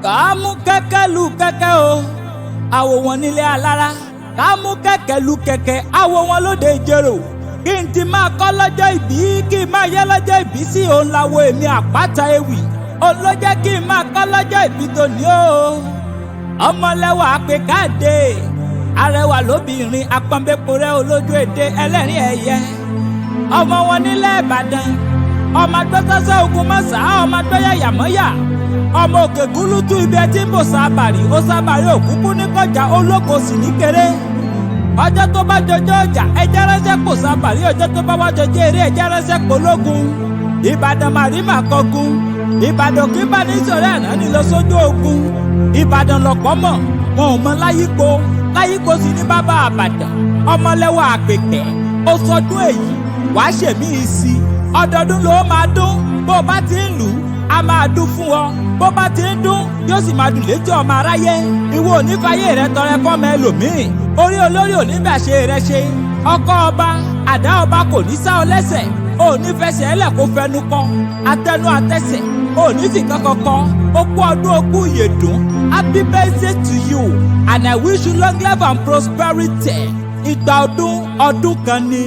Kàmú kẹ̀kẹ́ lu kẹ̀kẹ́ o, àwò wọn nílé alára. Kàmú kẹ̀kẹ́ lu kẹ̀kẹ́, àwò wọn lóde ìjẹrò. Kí n ti máa kọ́ lọ́jọ́ ìbí, kí n máa yẹ lọ́jọ́ ìbí sí òun láwo èmi àpáta ewì. Òun ló jẹ́ kí n máa kọ́ lọ́jọ́ ìbí tòní o. Ọmọlẹ́wà pé káàdé, arẹwà lóbìnrin apọ́nbẹ́pọ̀rẹ́ olójú èdè ẹlẹ́rìn ẹ̀yẹ. Ọmọ wọn nílẹ̀ Ìbàdàn, ọmọ agbẹ́sọ́sọ́ ogun mọ́sá, ọmọ agbẹ́yà yàmọ́yà. Ọmọ òkè gúlútú ibi ẹtí ń bò sábàrí, ó sábàrí òkúkú ní kọjá olóko sì ní kéré. Ọjọ́ tó bá jọjọ́ ọjà ẹjẹ́ ránṣẹ́ kò sábàrí, ọjọ́ tó bá wá jọjọ́ eré ẹjẹ́ ránṣẹ́ kò lógun. Ìbàdàn màrímà kọgun, Ìbàdàn kí bá ní sọ̀rọ̀ ẹ̀rọ ní lọ sójú ogun. Ìbàdàn lọ̀pọ̀ mọ̀, wọn ò mọ láyípo, láyípo sì ní bàbá àbàdàn. Ọmọlẹ́wà àpèkẹ́, ó sọdún èyí, wàá ṣèmí ìsì. Ọdọọdún ló máa dún, bó bá ti ń lù ú, a máa dún fún ọ. Bó bá ti ń dún, yóò sì máa dùn létí ọmọ aráyé. Ìwọ onífàyè rẹ tọrẹ fọmọ ẹlòmíì, orí olórí oníbàṣe rẹ ṣe. Ọkọ ọba, àdá ọba kò ní sá ọ lẹ́sẹ̀. Òní fẹsẹ̀ ẹlẹ̀ kó fẹnu kọ, atẹnu àtẹsẹ̀, òní fi kankan kọ. Okú ọdún okú ìyèdún. Happy birthday to you and I wish you long life and prosperity. Ìgbà ọdún kan ni.